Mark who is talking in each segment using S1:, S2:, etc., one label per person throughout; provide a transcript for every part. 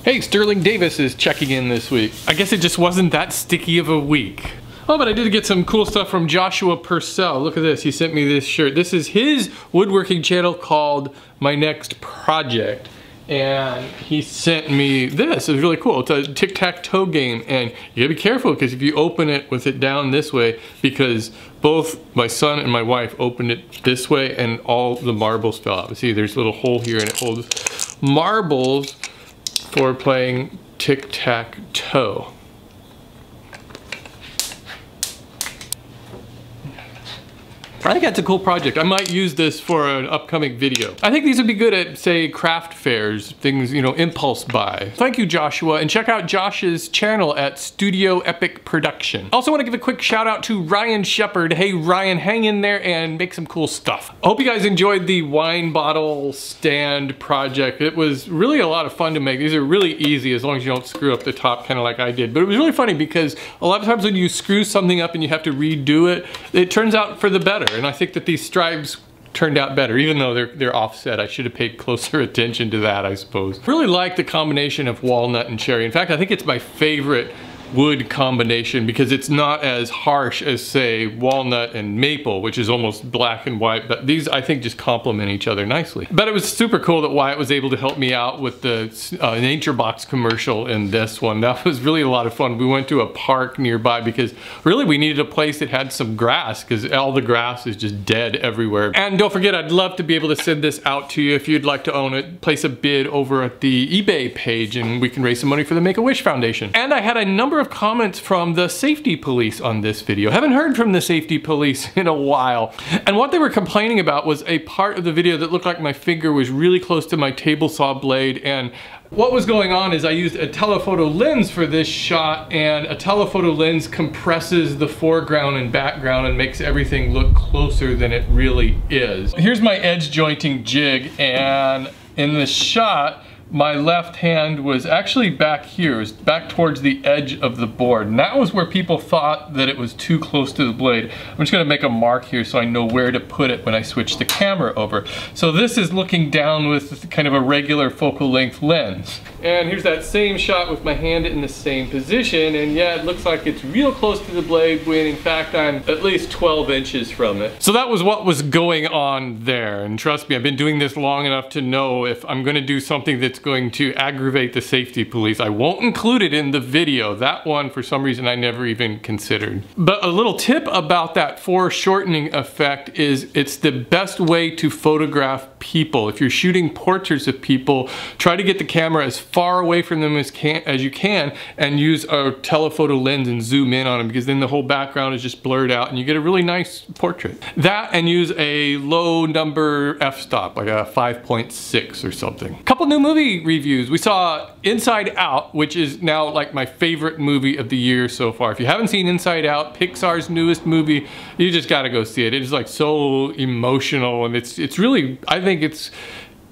S1: Hey, Sterling Davis is checking in this week. I guess it just wasn't that sticky of a week. Oh, but I did get some cool stuff from Joshua Purcell. Look at this, he sent me this shirt. This is his woodworking channel called My Next Project. And he sent me this. It's really cool. It's a tic-tac-toe game, and you gotta be careful because if you open it with it down this way, because both my son and my wife opened it this way and all the marbles fell out. See, there's a little hole here and it holds marbles for playing tic-tac-toe. I think that's a cool project. I might use this for an upcoming video. I think these would be good at, say, craft fairs, things, you know, impulse buy. Thank you, Joshua, and check out Josh's channel at Studio Epic Production. Also want to give a quick shout out to Ryan Shepard. Hey, Ryan, hang in there and make some cool stuff. I hope you guys enjoyed the wine bottle stand project. It was really a lot of fun to make. These are really easy as long as you don't screw up the top kind of like I did. But it was really funny because a lot of times when you screw something up and you have to redo it, it turns out for the better. And I think that these stripes turned out better, even though they're offset. I should have paid closer attention to that, I suppose. I really like the combination of walnut and cherry. In fact, I think it's my favorite wood combination because it's not as harsh as, say, walnut and maple, which is almost black and white, but these I think just complement each other nicely. But it was super cool that Wyatt was able to help me out with the Nature Box commercial in this one. That was really a lot of fun. We went to a park nearby because really we needed a place that had some grass because all the grass is just dead everywhere. And don't forget, I'd love to be able to send this out to you if you'd like to own it. Place a bid over at the eBay page and we can raise some money for the Make-A-Wish Foundation. And I had a number of comments from the safety police on this video. Haven't heard from the safety police in a while. And what they were complaining about was a part of the video that looked like my finger was really close to my table saw blade. And what was going on is I used a telephoto lens for this shot, and a telephoto lens compresses the foreground and background and makes everything look closer than it really is. Here's my edge jointing jig, and in the shot, my left hand was actually back here. It was back towards the edge of the board. And that was where people thought that it was too close to the blade. I'm just gonna make a mark here so I know where to put it when I switch the camera over. So this is looking down with kind of a regular focal length lens. And here's that same shot with my hand in the same position. And yeah, it looks like it's real close to the blade when in fact I'm at least 12 inches from it. So that was what was going on there. And trust me, I've been doing this long enough to know if I'm gonna do something that's going to aggravate the safety police, I won't include it in the video. That one, for some reason, I never even considered. But a little tip about that foreshortening effect is it's the best way to photograph people. If you're shooting portraits of people, try to get the camera as far away from them as you can and use a telephoto lens and zoom in on them, because then the whole background is just blurred out and you get a really nice portrait. That, and use a low number f-stop, like a 5.6 or something. A couple new movie reviews. We saw Inside Out, which is now like my favorite movie of the year so far. If you haven't seen Inside Out, Pixar's newest movie, you just gotta go see it. It is like so emotional, and it's really, I think it's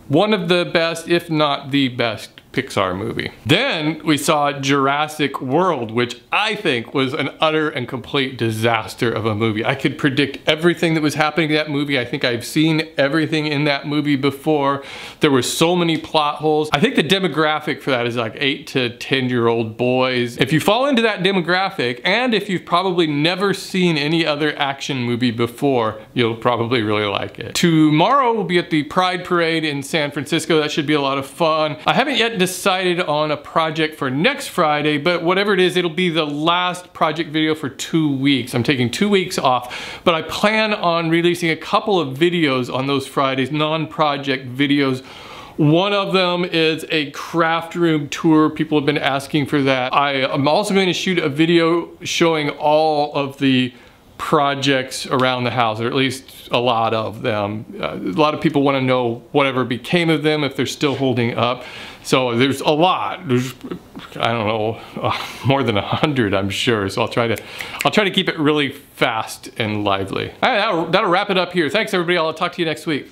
S1: one of the best, if not the best, Pixar movie. Then we saw Jurassic World, which I think was an utter and complete disaster of a movie. I could predict everything that was happening in that movie. I think I've seen everything in that movie before. There were so many plot holes. I think the demographic for that is like 8 to 10-year-old boys. If you fall into that demographic, and if you've probably never seen any other action movie before, you'll probably really like it. Tomorrow we'll be at the Pride Parade in San Francisco. That should be a lot of fun. I haven't yet decided on a project for next Friday, but whatever it is, it'll be the last project video for 2 weeks. I'm taking 2 weeks off, but I plan on releasing a couple of videos on those Fridays, non-project videos. One of them is a craft room tour. People have been asking for that. I am also going to shoot a video showing all of the projects around the house, or at least a lot of them. A lot of people want to know whatever became of them, if they're still holding up. So there's a lot. There's, I don't know, more than 100, I'm sure. So I'll try to keep it really fast and lively. All right, that'll wrap it up here. Thanks everybody. I'll talk to you next week.